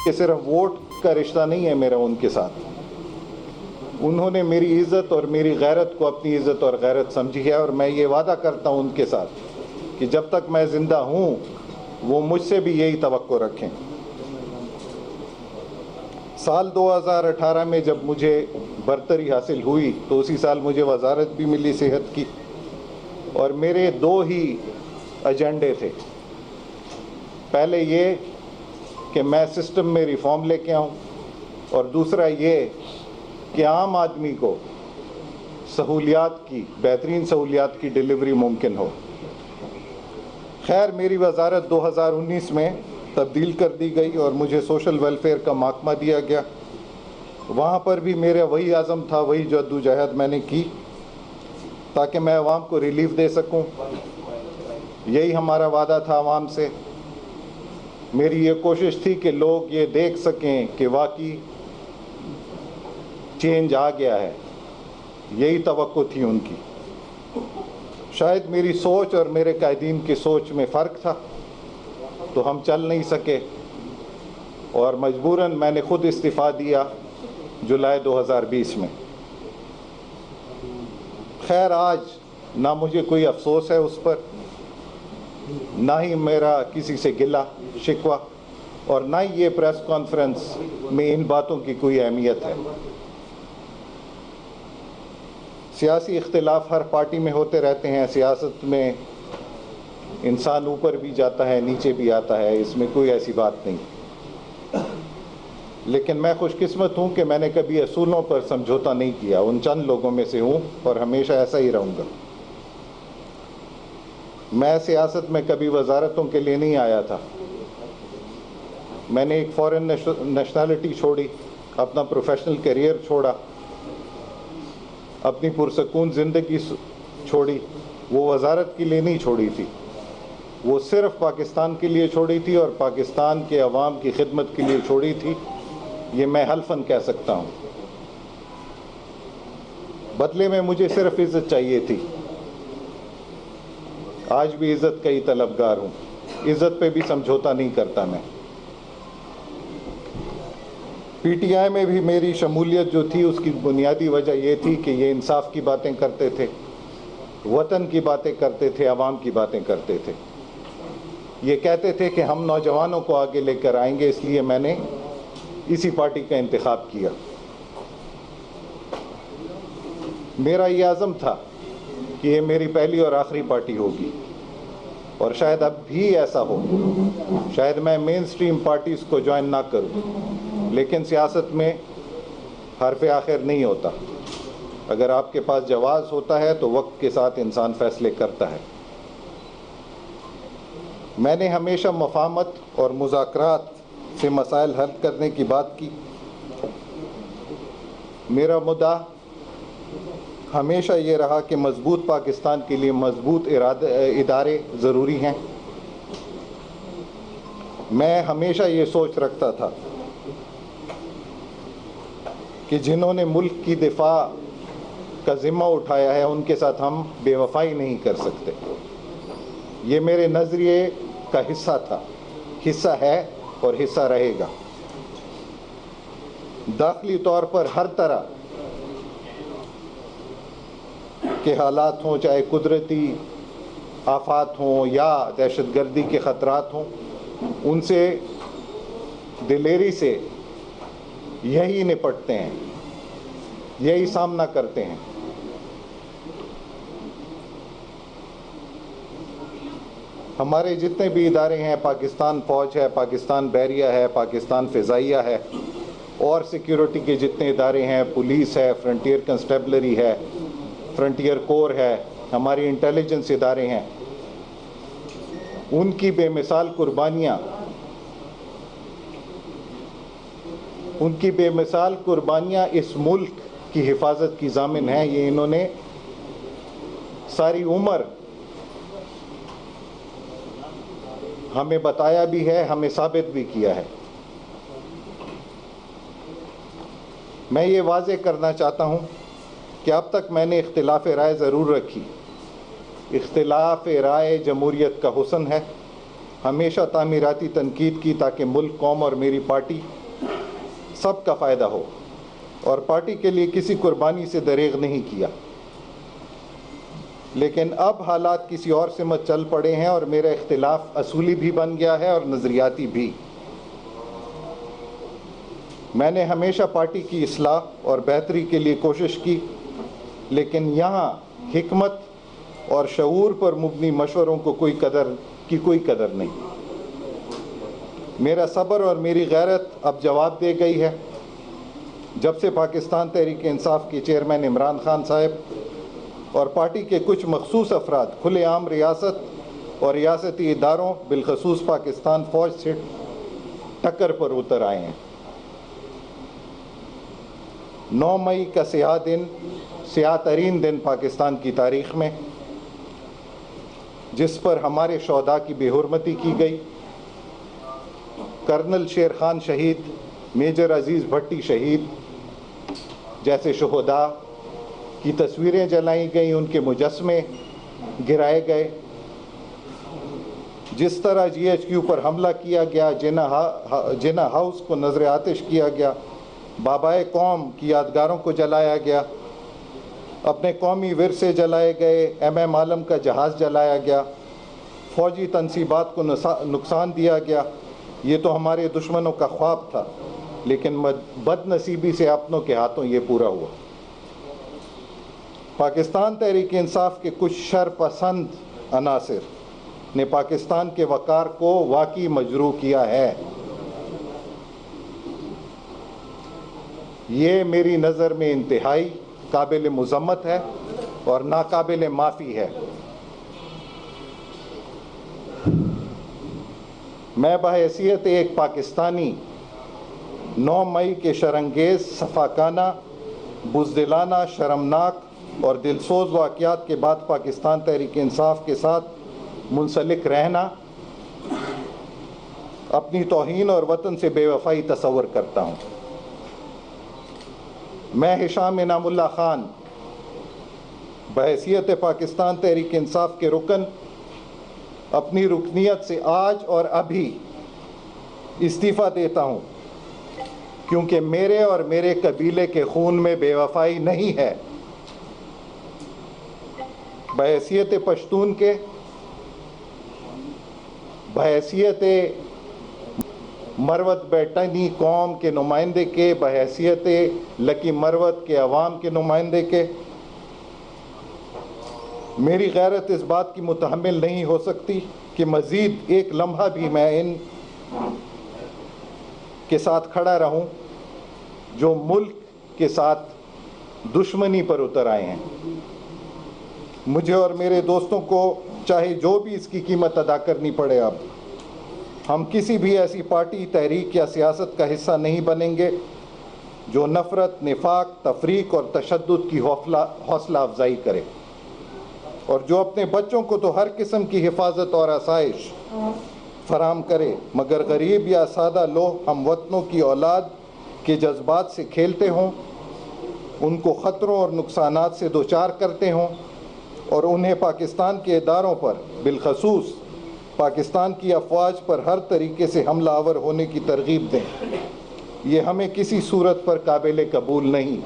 کہ صرف ووٹ کا رشتہ نہیں ہے میرا ان کے ساتھ. انہوں نے میری عزت اور میری غیرت کو اپنی عزت اور غیرت سمجھی ہے، اور میں یہ وعدہ کرتا ہوں ان کے ساتھ کہ جب تک میں زندہ ہوں وہ مجھ سے بھی یہی توقع رکھیں. سال 2018 میں جب مجھے برتری حاصل ہوئی تو اسی سال مجھے وزارت بھی ملی صحت کی، اور میرے دو ہی ایجنڈے تھے. پہلے یہ کہ میں سسٹم میں ریفارم لے کے آؤں، اور دوسرا یہ کہ عام آدمی کو بہترین سہولیات کی ڈلیوری ممکن ہو. خیر، میری وزارت 2019 میں تبدیل کر دی گئی اور مجھے سوشل ویلفیئر کا محکمہ دیا گیا. وہاں پر بھی میرا وہی عزم تھا، وہی جدوجہد میں نے کی تاکہ میں عوام کو ریلیف دے سکوں. یہی ہمارا وعدہ تھا عوام سے. میری یہ کوشش تھی کہ لوگ یہ دیکھ سکیں کہ واقعی چینج آ گیا ہے. یہی توقع تھی ان کی. شاید میری سوچ اور میرے قائدین کی سوچ میں فرق تھا تو ہم چل نہیں سکے، اور مجبوراً میں نے خود استعفیٰ دیا جولائی 2020 میں. خیر، آج نہ مجھے کوئی افسوس ہے اس پر، نہ ہی میرا کسی سے گلہ شکوہ، اور نہ ہی یہ پریس کانفرنس میں ان باتوں کی کوئی اہمیت ہے. سیاسی اختلاف ہر پارٹی میں ہوتے رہتے ہیں. سیاست میں انسان اوپر بھی جاتا ہے، نیچے بھی آتا ہے، اس میں کوئی ایسی بات نہیں. لیکن میں خوش قسمت ہوں کہ میں نے کبھی اصولوں پر سمجھوتا نہیں کیا. ان چند لوگوں میں سے ہوں اور ہمیشہ ایسا ہی رہوں گا. میں سیاست میں کبھی وزارتوں کے لیے نہیں آیا تھا. میں نے ایک فارن نیشنلٹی چھوڑی، اپنا پروفیشنل کیریئر چھوڑا، اپنی پرسکون زندگی چھوڑی. وہ وزارت کے لیے نہیں چھوڑی تھی، وہ صرف پاکستان کے لیے چھوڑی تھی اور پاکستان کے عوام کی خدمت کے لیے چھوڑی تھی. یہ میں حلفاً کہہ سکتا ہوں. بدلے میں مجھے صرف عزت چاہیے تھی. آج بھی عزت کا ہی طلبگار ہوں. عزت پہ بھی سمجھوتا نہیں کرتا میں. پی ٹی آئی میں بھی میری شمولیت جو تھی اس کی بنیادی وجہ یہ تھی کہ یہ انصاف کی باتیں کرتے تھے، وطن کی باتیں کرتے تھے، عوام کی باتیں کرتے تھے. یہ کہتے تھے کہ ہم نوجوانوں کو آگے لے کر آئیں گے، اس لیے میں نے اسی پارٹی کا انتخاب کیا. میرا یہ عزم تھا کہ یہ میری پہلی اور آخری پارٹی ہوگی، اور شاید اب بھی ایسا ہو. شاید میں مین سٹریم پارٹیز کو جوائن نہ کروں، لیکن سیاست میں حرف آخر نہیں ہوتا. اگر آپ کے پاس جواز ہوتا ہے تو وقت کے ساتھ انسان فیصلے کرتا ہے. میں نے ہمیشہ مفاہمت اور مذاکرات سے مسائل حل کرنے کی بات کی. میرا مدعا ہمیشہ یہ رہا کہ مضبوط پاکستان کے لیے مضبوط ادارے ضروری ہیں. میں ہمیشہ یہ سوچ رکھتا تھا کہ جنہوں نے ملک کی دفاع کا ذمہ اٹھایا ہے ان کے ساتھ ہم بے وفائی نہیں کر سکتے. یہ میرے نظریے کا حصہ تھا، حصہ ہے اور حصہ رہے گا. داخلی طور پر ہر طرح کے حالات ہوں، چاہے قدرتی آفات ہوں یا دہشت گردی کے خطرات ہوں، ان سے دلیری سے یہی نپٹتے ہیں، یہی سامنا کرتے ہیں. ہمارے جتنے بھی ادارے ہیں، پاکستان فوج ہے، پاکستان بحریہ ہے، پاکستان فضائیہ ہے، اور سیکیورٹی کے جتنے ادارے ہیں، پولیس ہے، فرنٹیئر کنسٹیبلری ہے، فرنٹیئر کور ہے، ہماری انٹیلیجنس ادارے ہیں، ان کی بے مثال قربانیاں اس ملک کی حفاظت کی ضامن ہیں. یہ انہوں نے ساری عمر ہمیں بتایا بھی ہے، ہمیں ثابت بھی کیا ہے. میں یہ واضح کرنا چاہتا ہوں کہ اب تک میں نے اختلاف رائے ضرور رکھی. اختلاف رائے جمہوریت کا حسن ہے. ہمیشہ تعمیراتی تنقید کی تاکہ ملک، قوم اور میری پارٹی سب کا فائدہ ہو، اور پارٹی کے لیے کسی قربانی سے دریغ نہیں کیا۔ لیکن اب حالات کسی اور سمت چل پڑے ہیں اور میرا اختلاف اصولی بھی بن گیا ہے اور نظریاتی بھی۔ میں نے ہمیشہ پارٹی کی اصلاح اور بہتری کے لیے کوشش کی، لیکن یہاں حکمت اور شعور پر مبنی مشوروں کو کوئی قدر نہیں۔ میرا صبر اور میری غیرت اب جواب دے گئی ہے۔ جب سے پاکستان تحریک انصاف کے چیئرمین عمران خان صاحب اور پارٹی کے کچھ مخصوص افراد کھلے عام ریاست اور ریاستی اداروں بالخصوص پاکستان فوج سے ٹکر پر اتر آئے ہیں۔ 9 مئی کا سیاہ ترین دن پاکستان کی تاریخ میں، جس پر ہمارے شہداء کی بے حرمتی کی گئی، کرنل شیر خان شہید، میجر عزیز بھٹی شہید جیسے شہداء کی تصویریں جلائی گئیں، ان کے مجسمے گرائے گئے، جس طرح GHQ پر حملہ کیا گیا، جناح ہاؤس کو نذر آتش کیا گیا، بابائے قوم کی یادگاروں کو جلایا گیا، اپنے قومی ورثے جلائے گئے، MM عالم کا جہاز جلایا گیا، فوجی تنصیبات کو نقصان دیا گیا۔ یہ تو ہمارے دشمنوں کا خواب تھا، لیکن بد نصیبی سے اپنوں کے ہاتھوں یہ پورا ہوا۔ پاکستان تحریک انصاف کے کچھ شر پسند عناصر نے پاکستان کے وقار کو واقعی مجروح کیا ہے۔ یہ میری نظر میں انتہائی قابل مذمت ہے اور ناقابل معافی ہے۔ میں بحیثیت ایک پاکستانی 9 مئی کے شرانگیز، صفاقانہ، بزدلانہ، شرمناک اور دلسوز واقعات کے بعد پاکستان تحریک انصاف کے ساتھ منسلک رہنا اپنی توہین اور وطن سے بے وفائی تصور کرتا ہوں۔ میں ہشام انعام اللہ خان بحیثیت پاکستان تحریک انصاف کے رکن اپنی رکنیت سے آج اور ابھی استعفیٰ دیتا ہوں، کیونکہ میرے اور میرے قبیلے کے خون میں بے وفائی نہیں ہے۔ بحیثیت پشتون کے، بحیثیت مروت بیٹنی قوم کے نمائندے کے، بحیثیت لکی مروت کے عوام کے نمائندے کے، میری غیرت اس بات کی متحمل نہیں ہو سکتی کہ مزید ایک لمحہ بھی میں ان کے ساتھ کھڑا رہوں جو ملک کے ساتھ دشمنی پر اتر آئے ہیں۔ مجھے اور میرے دوستوں کو چاہے جو بھی اس کی قیمت ادا کرنی پڑے، اب ہم کسی بھی ایسی پارٹی، تحریک یا سیاست کا حصہ نہیں بنیں گے جو نفرت، نفاق، تفریق اور تشدد کی حوصلہ افزائی کرے، اور جو اپنے بچوں کو تو ہر قسم کی حفاظت اور آسائش فراہم کرے، مگر غریب یا سادہ لوگ ہم وطنوں کی اولاد کے جذبات سے کھیلتے ہوں، ان کو خطروں اور نقصانات سے دوچار کرتے ہوں، اور انہیں پاکستان کے اداروں پر، بالخصوص پاکستان کی افواج پر ہر طریقے سے حملہ آور ہونے کی ترغیب دیں، یہ ہمیں کسی صورت پر قابل قبول نہیں۔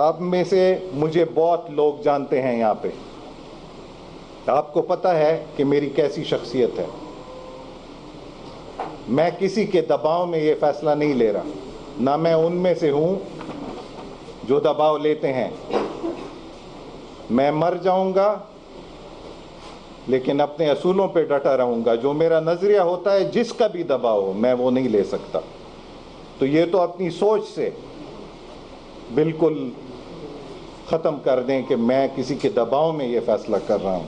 آپ میں سے مجھے بہت لوگ جانتے ہیں یہاں پہ، آپ کو پتہ ہے کہ میری کیسی شخصیت ہے۔ میں کسی کے دباؤ میں یہ فیصلہ نہیں لے رہا، نہ میں ان میں سے ہوں جو دباؤ لیتے ہیں۔ میں مر جاؤں گا لیکن اپنے اصولوں پہ ڈٹا رہوں گا۔ جو میرا نظریہ ہوتا ہے، جس کا بھی دباؤ ہو، میں وہ نہیں لے سکتا۔ تو یہ تو اپنی سوچ سے بالکل ختم کر دیں کہ میں کسی کے دباؤ میں یہ فیصلہ کر رہا ہوں۔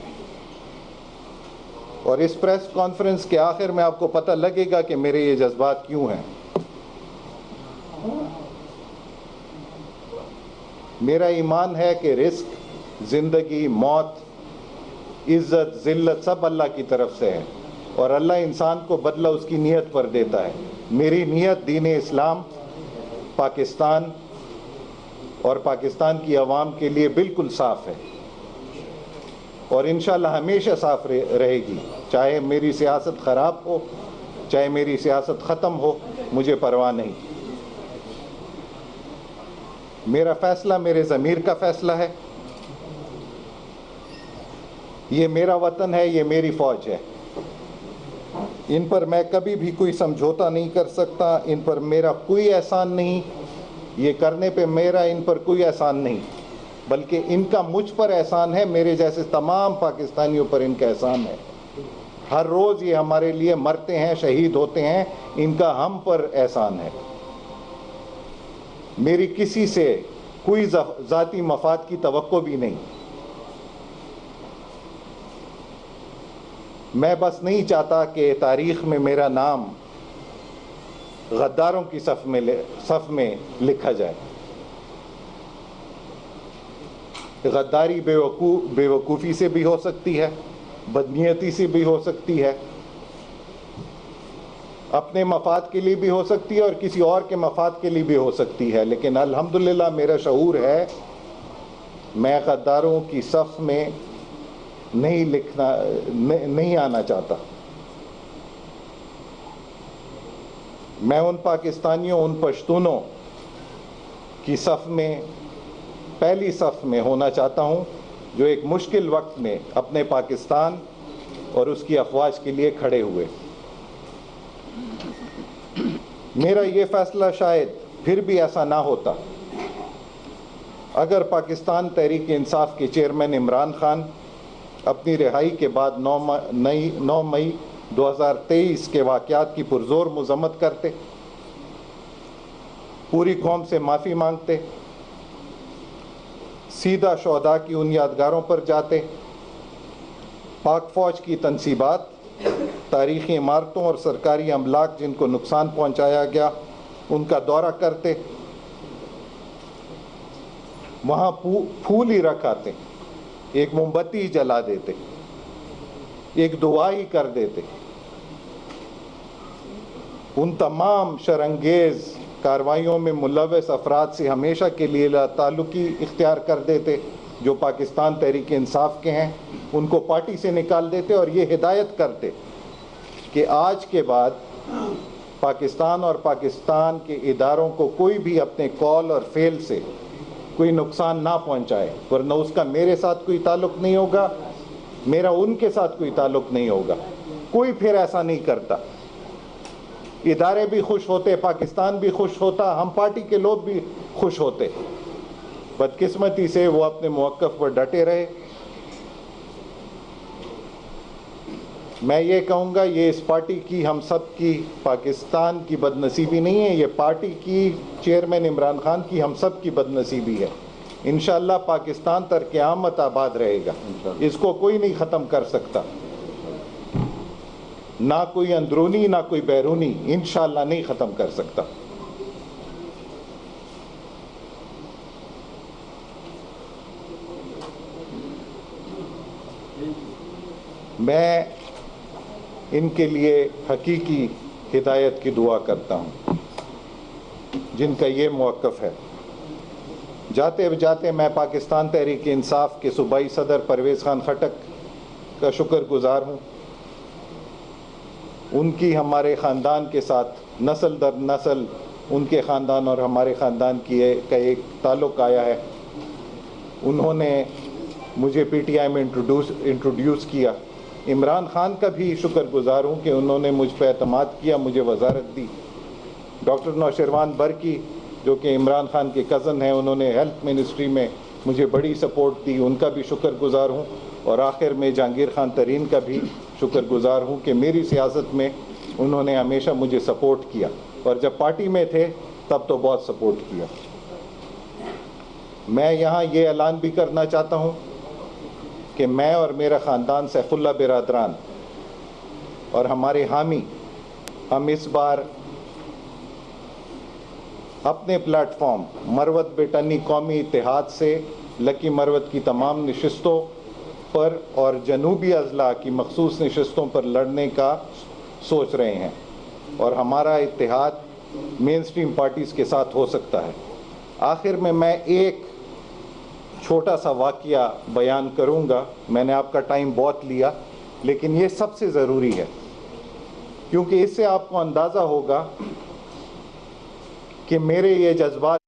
اور اس پریس کانفرنس کے آخر میں آپ کو پتہ لگے گا کہ میرے یہ جذبات کیوں ہیں۔ میرا ایمان ہے کہ رزق، زندگی، موت، عزت، ذلت سب اللہ کی طرف سے ہے، اور اللہ انسان کو بدلہ اس کی نیت پر دیتا ہے۔ میری نیت دین اسلام، پاکستان اور پاکستان کی عوام کے لیے بالکل صاف ہے۔ اور انشاءاللہ ہمیشہ صاف رہے گی، چاہے میری سیاست خراب ہو، چاہے میری سیاست ختم ہو، مجھے پرواہ نہیں۔ میرا فیصلہ میرے ضمیر کا فیصلہ ہے، یہ میرا وطن ہے، یہ میری فوج ہے، ان پر میں کبھی بھی کوئی سمجھوتا نہیں کر سکتا، ان پر میرا کوئی احسان نہیں، یہ کرنے پہ میرا ان پر کوئی احسان نہیں، بلکہ ان کا مجھ پر احسان ہے، میرے جیسے تمام پاکستانیوں پر ان کا احسان ہے۔ ہر روز یہ ہمارے لیے مرتے ہیں، شہید ہوتے ہیں، ان کا ہم پر احسان ہے۔ میری کسی سے کوئی ذاتی مفاد کی توقع بھی نہیں، میں بس نہیں چاہتا کہ تاریخ میں میرا نام غداروں کی صف میں لکھا جائے۔ غداری بے وقوفی سے بھی ہو سکتی ہے، بدنیتی سے بھی ہو سکتی ہے، اپنے مفاد کے لیے بھی ہو سکتی ہے اور کسی اور کے مفاد کے لیے بھی ہو سکتی ہے، لیکن الحمدللہ میرا شعور ہے، میں غداروں کی صف میں نہیں آنا چاہتا۔ میں ان پاکستانیوں، ان پشتونوں کی صف میں، پہلی صف میں ہونا چاہتا ہوں جو ایک مشکل وقت میں اپنے پاکستان اور اس کی افواج کے لیے کھڑے ہوئے۔ میرا یہ فیصلہ شاید پھر بھی ایسا نہ ہوتا اگر پاکستان تحریک انصاف کے چیئرمین عمران خان اپنی رہائی کے بعد 9 مئی 2023 کے واقعات کی پرزور مذمت کرتے، پوری قوم سے معافی مانگتے، سیدھا شہداء کی ان یادگاروں پر جاتے، پاک فوج کی تنصیبات، تاریخی عمارتوں اور سرکاری املاک جن کو نقصان پہنچایا گیا ان کا دورہ کرتے، وہاں پھول ہی رکھ آتے، ایک موم بتی ہی جلا دیتے، ایک دعا ہی کر دیتے، ان تمام شرانگیز کارروائیوں میں ملوث افراد سے ہمیشہ کے لیے لا تعلقی اختیار کر دیتے جو پاکستان تحریک انصاف کے ہیں، ان کو پارٹی سے نکال دیتے اور یہ ہدایت کرتے کہ آج کے بعد پاکستان اور پاکستان کے اداروں کو کوئی بھی اپنے قول اور فعل سے کوئی نقصان نہ پہنچائے، ورنہ اس کا میرے ساتھ کوئی تعلق نہیں ہوگا، میرا ان کے ساتھ کوئی تعلق نہیں ہوگا۔ کوئی پھر ایسا نہیں کرتا، ادارے بھی خوش ہوتے، پاکستان بھی خوش ہوتا، ہم پارٹی کے لوگ بھی خوش ہوتے۔ بدقسمتی سے وہ اپنے موقف پر ڈٹے رہے۔ میں یہ کہوں گا یہ اس پارٹی کی، ہم سب کی، پاکستان کی بدنصیبی نہیں ہے، یہ پارٹی کی، چیئرمین عمران خان کی، ہم سب کی بدنصیبی ہے۔ انشاءاللہ پاکستان تر قیامت آباد رہے گا، اس کو کوئی نہیں ختم کر سکتا، نہ کوئی اندرونی نہ کوئی بیرونی، انشاءاللہ نہیں ختم کر سکتا۔ میں ان کے لیے حقیقی ہدایت کی دعا کرتا ہوں جن کا یہ موقف ہے۔ جاتے جاتے میں پاکستان تحریک انصاف کے صوبائی صدر پرویز خان خٹک کا شکر گزار ہوں۔ ان کی ہمارے خاندان کے ساتھ نسل در نسل ان کے خاندان اور ہمارے خاندان کا ایک تعلق آیا ہے۔ انہوں نے مجھے پی ٹی آئی میں انٹروڈیوس کیا۔ عمران خان کا بھی شکر گزار ہوں کہ انہوں نے مجھ پہ اعتماد کیا، مجھے وزارت دی۔ ڈاکٹر نوشیروان برکی جو کہ عمران خان کے کزن ہیں، انہوں نے ہیلتھ منسٹری میں مجھے بڑی سپورٹ دی، ان کا بھی شکر گزار ہوں۔ اور آخر میں جہانگیر خان ترین کا بھی شکر گزار ہوں کہ میری سیاست میں انہوں نے ہمیشہ مجھے سپورٹ کیا، اور جب پارٹی میں تھے تب تو بہت سپورٹ کیا۔ میں یہاں یہ اعلان بھی کرنا چاہتا ہوں کہ میں اور میرا خاندان سیف اللہ برادران اور ہمارے حامی، ہم اس بار اپنے پلیٹ فارم مروت بیٹانی قومی اتحاد سے لکی مروت کی تمام نشستوں پر اور جنوبی اضلاع کی مخصوص نشستوں پر لڑنے کا سوچ رہے ہیں، اور ہمارا اتحاد مین سٹریم پارٹیز کے ساتھ ہو سکتا ہے۔ آخر میں ایک چھوٹا سا واقعہ بیان کروں گا. میں نے آپ کا ٹائم بہت لیا لیکن یہ سب سے ضروری ہے کیونکہ اس سے آپ کو اندازہ ہوگا کہ میرے یہ جذبات